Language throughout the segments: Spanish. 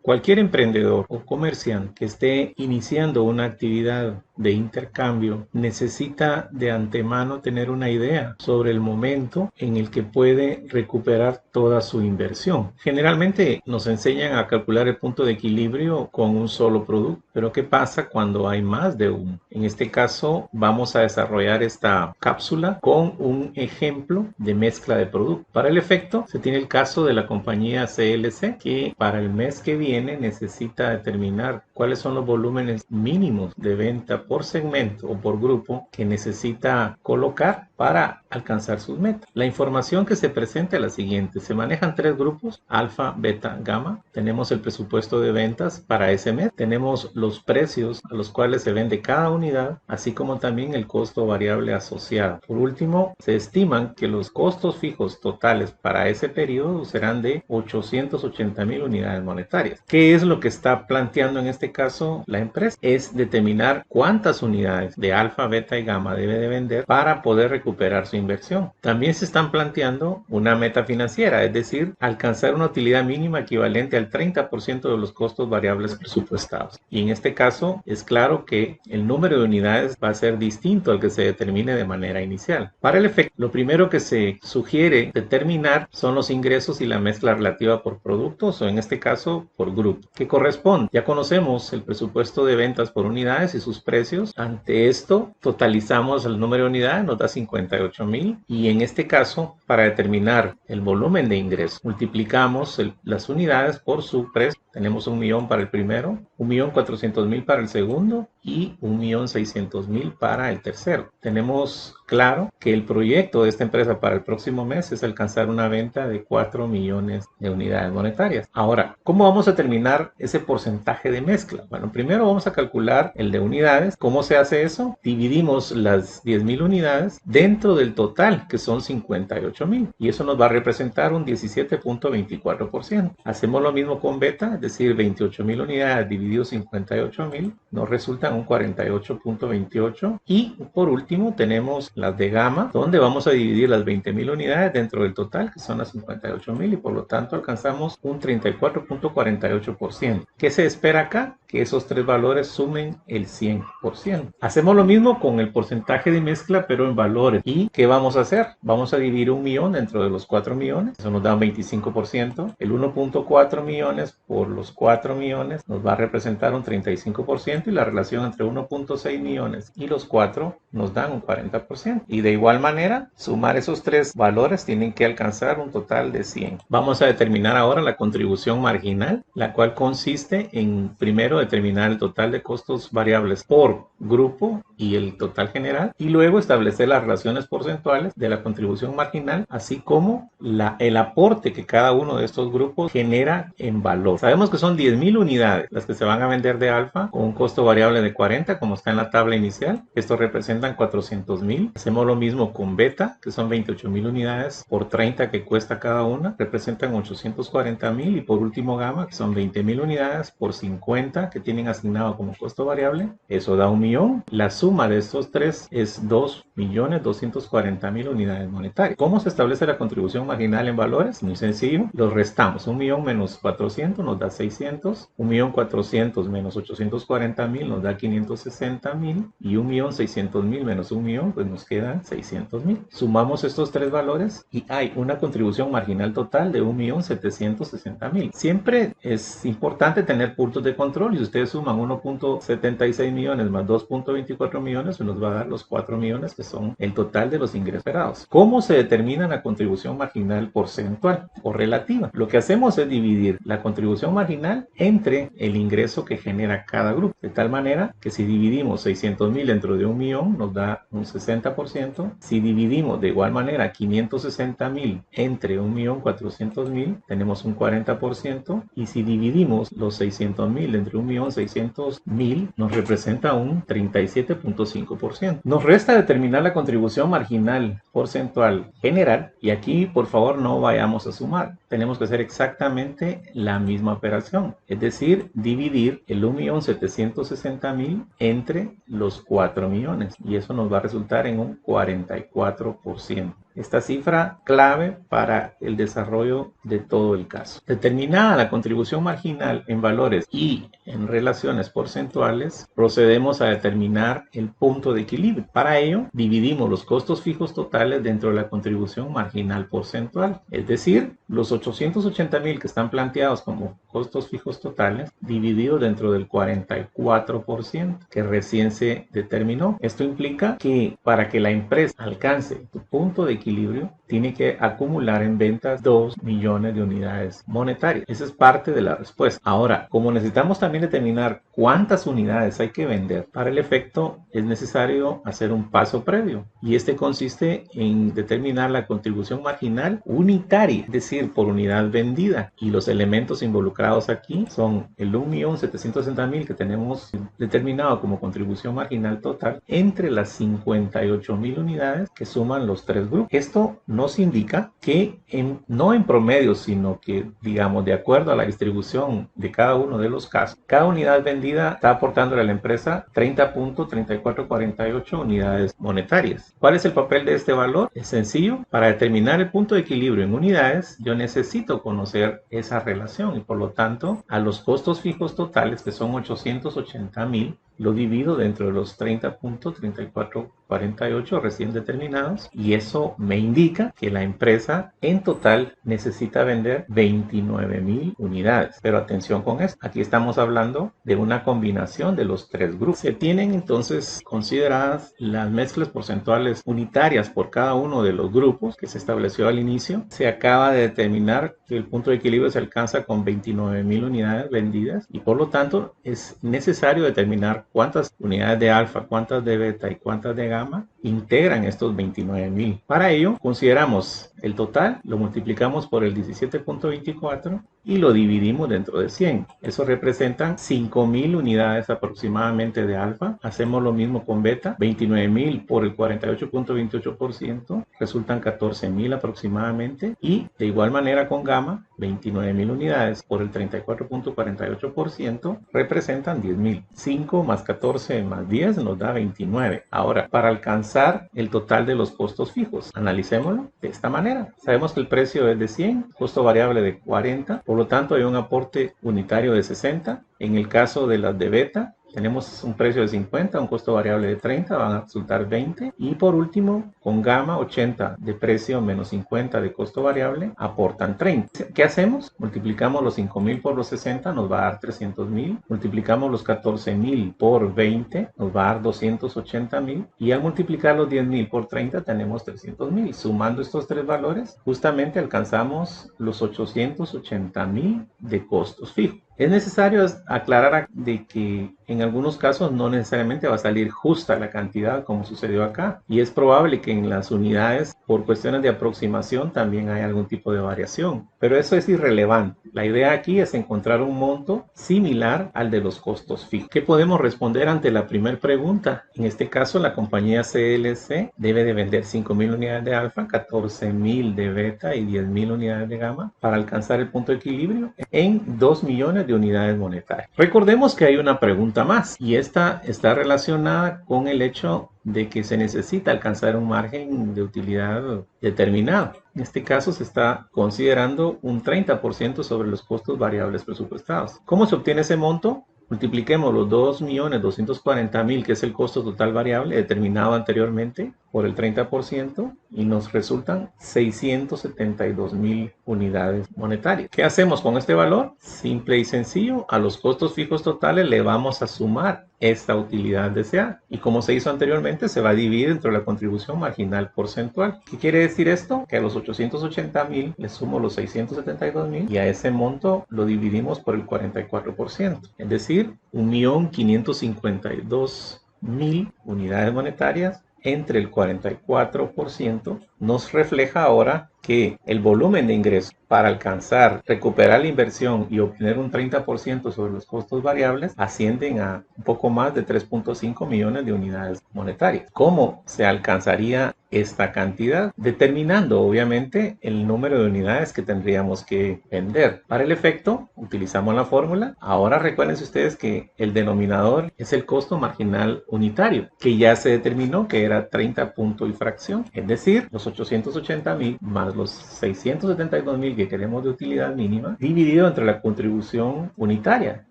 Cualquier emprendedor o comerciante que esté iniciando una actividad de intercambio necesita de antemano tener una idea sobre el momento en el que puede recuperar toda su inversión. Generalmente nos enseñan a calcular el punto de equilibrio con un solo producto, pero ¿qué pasa cuando hay más de uno? En este caso vamos a desarrollar esta cápsula con un ejemplo de mezcla de productos. Para el efecto se tiene el caso de la compañía CLC, que para el mes que viene necesita determinar cuáles son los volúmenes mínimos de venta por segmento o por grupo que necesita colocar para alcanzar sus metas. La información que se presenta es la siguiente: se manejan tres grupos: alfa, beta, gamma. Tenemos el presupuesto de ventas para ese mes, tenemos los precios a los cuales se vende cada unidad, así como también el costo variable asociado. Por último, se estiman que los costos fijos totales para ese periodo serán de 880,000 unidades monetarias. ¿Qué es lo que está planteando en este caso la empresa? Es determinar cuántas unidades de alfa, beta y gamma debe de vender para poder recuperar su inversión. También se están planteando una meta financiera, es decir, alcanzar una utilidad mínima equivalente al 30% de los costos variables presupuestados. Y en este caso es claro que el número de unidades va a ser distinto al que se determine de manera inicial. Para el efecto, lo primero que se sugiere determinar son los ingresos y la mezcla relativa por productos, o en este caso por grupo, que corresponde. Ya conocemos el presupuesto de ventas por unidades y sus precios. Ante esto totalizamos el número de unidades, nos da 58,000, y en este caso, para determinar el volumen de ingresos, multiplicamos las unidades por su precio. Tenemos 1,000,000 para el primero, 1,400,000 para el segundo y 1,600,000 para el tercero. Tenemos claro que el proyecto de esta empresa para el próximo mes es alcanzar una venta de 4 millones de unidades monetarias. Ahora, ¿cómo vamos a determinar ese porcentaje de mezcla? Bueno, primero vamos a calcular el de unidades. ¿Cómo se hace eso? Dividimos las 10,000 unidades dentro del total, que son 58,000, y eso nos va a representar un 17.24%. Hacemos lo mismo con beta, es decir, 28,000 unidades dividido 58,000 nos resultan un 48.28. Y por último tenemos las de gamma, donde vamos a dividir las 20,000 unidades dentro del total, que son las 58,000, y por lo tanto alcanzamos un 34.48%. ¿Qué se espera acá? Que esos tres valores sumen el 100%. Hacemos lo mismo con el porcentaje de mezcla, pero en valores. ¿Y qué vamos a hacer? Vamos a dividir 1,000,000 dentro de los 4 millones. Eso nos da un 25%. El 1.4 millones por los 4 millones nos va a representar un 35%, y la relación entre 1.6 millones y los 4 nos dan un 40%. Y de igual manera, sumar esos tres valores tienen que alcanzar un total de 100. Vamos a determinar ahora la contribución marginal, la cual consiste en, primero, determinar el total de costos variables por grupo y el total general, y luego establecer las relaciones porcentuales de la contribución marginal, así como el aporte que cada uno de estos grupos genera en valor. Sabemos que son 10,000 unidades las que se van a vender de alfa con un costo variable de 40, como está en la tabla inicial. Esto representan 400,000. Hacemos lo mismo con beta, que son 28,000 unidades por 30 que cuesta cada una, representan 840,000. Y por último gamma, que son 20,000 unidades por 50 que tienen asignado como costo variable, eso da 1,000,000. La suma de estos tres es 2,240,000 unidades monetarias. ¿Cómo se establece la contribución marginal en valores? Muy sencillo, los restamos. 1,000,000 menos 400 nos da 600, 1,400,000 menos 840,000 nos da 560,000, y 1,600,000 menos 1,000,000 pues nos quedan 600,000. Sumamos estos tres valores y hay una contribución marginal total de 1,760,000. Siempre es importante tener puntos de control, y si ustedes suman 1.76 millones más 2.24 millones, pues nos va a dar los 4 millones, que son el total de los ingresos esperados. ¿Cómo se determina la contribución marginal porcentual o relativa? Lo que hacemos es dividir la contribución marginal entre el ingreso que genera cada grupo, de tal manera que si dividimos 600,000 dentro de 1,000,000 nos da un 60%. Si dividimos de igual manera 560,000 entre 1,400,000 tenemos un 40%, y si dividimos los 600,000 entre 1,600,000 nos representa un 37.5%. Nos resta determinar la contribución marginal porcentual general, y aquí por favor no vayamos a sumar, tenemos que hacer exactamente la misma operación, es decir, dividir el 1,760,000 entre los 4 millones, y eso nos va a resultar en un 44%. esta cifra clave para el desarrollo de todo el caso. Determinada la contribución marginal en valores y en relaciones porcentuales, procedemos a determinar el punto de equilibrio. Para ello, dividimos los costos fijos totales dentro de la contribución marginal porcentual, es decir, los 880,000 que están planteados como costos fijos totales, divididos dentro del 44% que recién se determinó. Esto implica que para que la empresa alcance su punto de equilibrio, tiene que acumular en ventas 2 millones de unidades monetarias. Esa es parte de la respuesta. Ahora, como necesitamos también determinar cuántas unidades hay que vender, para el efecto es necesario hacer un paso previo, y este consiste en determinar la contribución marginal unitaria, es decir, por unidad vendida, y los elementos involucrados aquí son el 1.760.000 que tenemos determinado como contribución marginal total entre las 58,000 unidades que suman los tres grupos. Esto nos indica que no en promedio, sino que, digamos, de acuerdo a la distribución de cada uno de los casos, cada unidad vendida está aportando a la empresa 30.3448 unidades monetarias. ¿Cuál es el papel de este valor? Es sencillo. Para determinar el punto de equilibrio en unidades, yo necesito conocer esa relación, y por lo tanto, a los costos fijos totales, que son 880,000, lo divido dentro de los 30.3448 recién determinados, y eso me indica que la empresa en total necesita vender 29,000 unidades. Pero atención con esto, aquí estamos hablando de una combinación de los tres grupos. Se tienen entonces consideradas las mezclas porcentuales unitarias por cada uno de los grupos que se estableció al inicio. Se acaba de determinar que el punto de equilibrio se alcanza con 29,000 unidades vendidas, y por lo tanto es necesario determinar cuántas unidades de alfa, cuántas de beta y cuántas de gamma integran estos 29,000. Para ello, consideramos el total, lo multiplicamos por el 17.24 y lo dividimos dentro de 100. Eso representan 5,000 unidades aproximadamente de alfa. Hacemos lo mismo con beta, 29,000 por el 48.28%, resultan 14,000 aproximadamente, y de igual manera con gamma, 29,000 unidades por el 34.48%, representan 10,000. 5 más 14 más 10 nos da 29. Ahora, para alcanzar el total de los costos fijos, analicémoslo de esta manera. Sabemos que el precio es de 100, costo variable de 40, por lo tanto hay un aporte unitario de 60. En el caso de las de beta, tenemos un precio de 50, un costo variable de 30, van a resultar 20. Y por último, con gamma, 80 de precio menos 50 de costo variable, aportan 30. ¿Qué hacemos? Multiplicamos los 5,000 por los 60, nos va a dar 300,000. Multiplicamos los 14,000 por 20, nos va a dar 280,000. Y al multiplicar los 10,000 por 30, tenemos 300,000. Sumando estos tres valores, justamente alcanzamos los 880,000 de costos fijos. Es necesario aclarar de que en algunos casos no necesariamente va a salir justa la cantidad como sucedió acá, y es probable que en las unidades, por cuestiones de aproximación, también hay algún tipo de variación, pero eso es irrelevante. La idea aquí es encontrar un monto similar al de los costos fijos. ¿Qué podemos responder ante la primera pregunta? En este caso, la compañía CLC debe de vender 5,000 unidades de alfa, 14,000 de beta y 10,000 unidades de gamma para alcanzar el punto de equilibrio en 2 millones de unidades monetarias. Recordemos que hay una pregunta más, y esta está relacionada con el hecho de que se necesita alcanzar un margen de utilidad determinado. En este caso se está considerando un 30% sobre los costos variables presupuestados. ¿Cómo se obtiene ese monto? Multipliquemos los 2.240.000, que es el costo total variable determinado anteriormente, por el 30%, y nos resultan 672,000 unidades monetarias. ¿Qué hacemos con este valor? Simple y sencillo, a los costos fijos totales le vamos a sumar esta utilidad deseada, y como se hizo anteriormente, se va a dividir dentro de la contribución marginal porcentual. ¿Qué quiere decir esto? Que a los 880,000 le sumo los 672,000, y a ese monto lo dividimos por el 44%, es decir, 1.552.000 unidades monetarias entre el 44%, nos refleja ahora que el volumen de ingresos para alcanzar, recuperar la inversión y obtener un 30% sobre los costos variables ascienden a un poco más de 3.5 millones de unidades monetarias. ¿Cómo se alcanzaría esta cantidad, determinando obviamente el número de unidades que tendríamos que vender. Para el efecto, utilizamos la fórmula. Ahora recuerden ustedes que el denominador es el costo marginal unitario, que ya se determinó que era 30 puntos y fracción, es decir, los 880,000 más los 672,000 que queremos de utilidad mínima, dividido entre la contribución unitaria.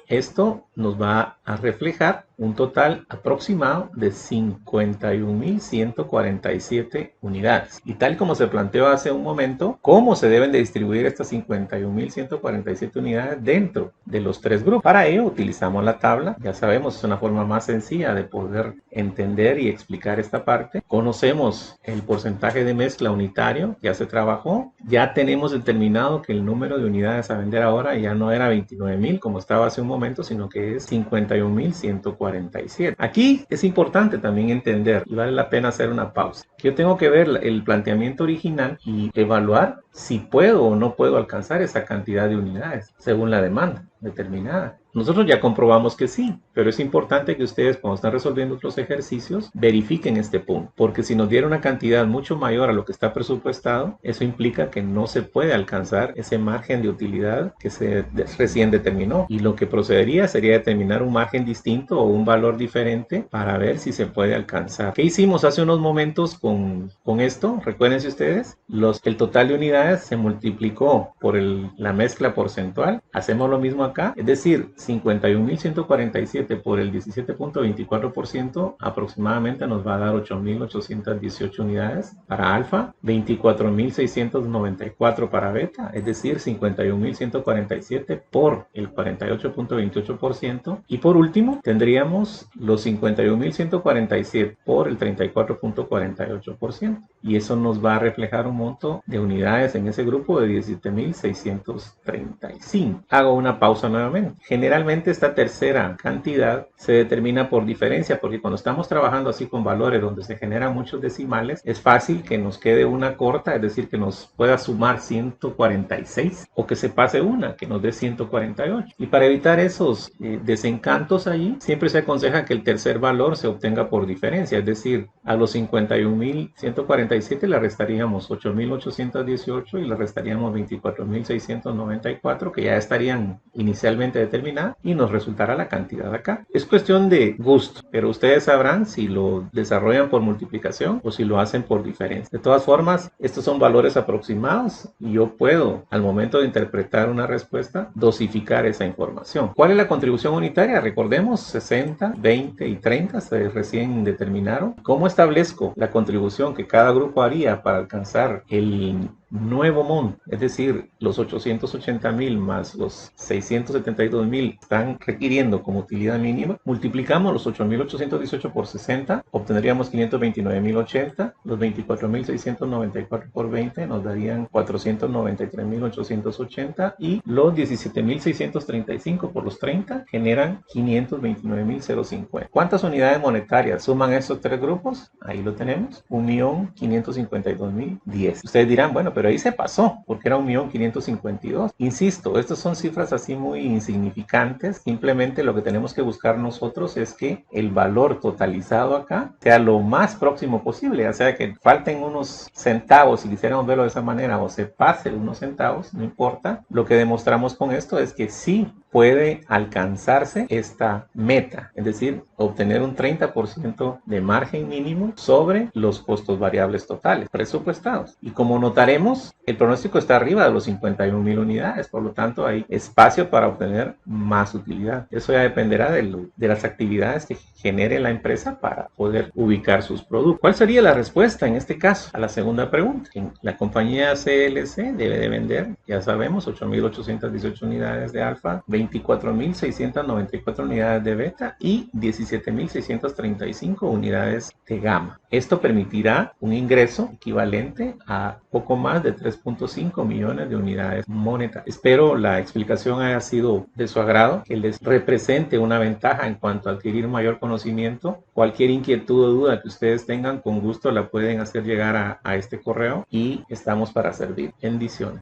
Esto nos va a reflejar un total aproximado de 51,147 unidades. Y tal como se planteó hace un momento, ¿cómo se deben de distribuir estas 51,147 unidades dentro de los tres grupos? Para ello utilizamos la tabla. Ya sabemos, es una forma más sencilla de poder entender y explicar esta parte. Conocemos el porcentaje de mezcla unitario, ya se trabajó. Ya tenemos determinado que el número de unidades a vender ahora ya no era 29,000 como estaba hace un momento, sino que es 51,147. Aquí es importante también entender, y vale la pena hacer una pausa, que yo tengo que ver el planteamiento original y evaluar si puedo o no puedo alcanzar esa cantidad de unidades según la demanda determinada. Nosotros ya comprobamos que sí, pero es importante que ustedes cuando están resolviendo otros ejercicios verifiquen este punto, porque si nos diera una cantidad mucho mayor a lo que está presupuestado, eso implica que no se puede alcanzar ese margen de utilidad que se recién determinó, y lo que procedería sería determinar un margen distinto o un valor diferente para ver si se puede alcanzar. ¿Qué hicimos hace unos momentos con esto? Recuérdense ustedes, el total de unidades se multiplicó por la mezcla porcentual. Hacemos lo mismo acá, es decir, 51,147 por el 17.24% aproximadamente nos va a dar 8,818 unidades para alfa, 24,694 para beta, es decir, 51,147 por el 48.28%, y por último tendríamos los 51,147 por el 34.48%, y eso nos va a reflejar un monto de unidades en ese grupo de 17,635. Hago una pausa nuevamente. Generalmente esta tercera cantidad se determina por diferencia, porque cuando estamos trabajando así con valores donde se generan muchos decimales, es fácil que nos quede una corta, es decir, que nos pueda sumar 146, o que se pase una que nos dé 148. Y para evitar esos desencantos allí, siempre se aconseja que el tercer valor se obtenga por diferencia, es decir, a los 51,147 le restaríamos 8,818 y le restaríamos 24,694, que ya estarían inicialmente determinada, y nos resultará la cantidad acá. Es cuestión de gusto, pero ustedes sabrán si lo desarrollan por multiplicación o si lo hacen por diferencia. De todas formas, estos son valores aproximados y yo puedo, al momento de interpretar una respuesta, dosificar esa información. ¿Cuál es la contribución unitaria? Recordemos, 60, 20 y 30 se recién determinaron. ¿Cómo establezco la contribución que cada grupo haría para alcanzar el nuevo monto? Es decir, los 880,000 más los 672,000 están requiriendo como utilidad mínima. Multiplicamos los 8,818 por 60, obtendríamos 529,080. Los 24,694 por 20 nos darían 493,880, y los 17,635 por los 30 generan 529,050. ¿Cuántas unidades monetarias suman estos tres grupos? Ahí lo tenemos, 1,552,010. Ustedes dirán, bueno, pero ahí se pasó, porque era 1,552,000. Insisto, estas son cifras así muy insignificantes. Simplemente lo que tenemos que buscar nosotros es que el valor totalizado acá sea lo más próximo posible, o sea que falten unos centavos, si quisiéramos verlo de esa manera, o se pase unos centavos, no importa. Lo que demostramos con esto es que sí puede alcanzarse esta meta, es decir, obtener un 30% de margen mínimo sobre los costos variables totales presupuestados. Y como notaremos, el pronóstico está arriba de los 51,000 unidades, por lo tanto hay espacio para obtener más utilidad. Eso ya dependerá de las actividades que genere la empresa para poder ubicar sus productos. ¿Cuál sería la respuesta en este caso a la segunda pregunta? La compañía CLC debe de vender, ya sabemos, 8,818 unidades de alfa, 24,694 unidades de beta y 17,635 unidades de gamma. Esto permitirá un ingreso equivalente a poco más de 3.5 millones de unidades monetarias. Espero la explicación haya sido de su agrado, que les represente una ventaja en cuanto a adquirir mayor conocimiento. Cualquier inquietud o duda que ustedes tengan, con gusto la pueden hacer llegar a este correo y estamos para servir. Bendiciones.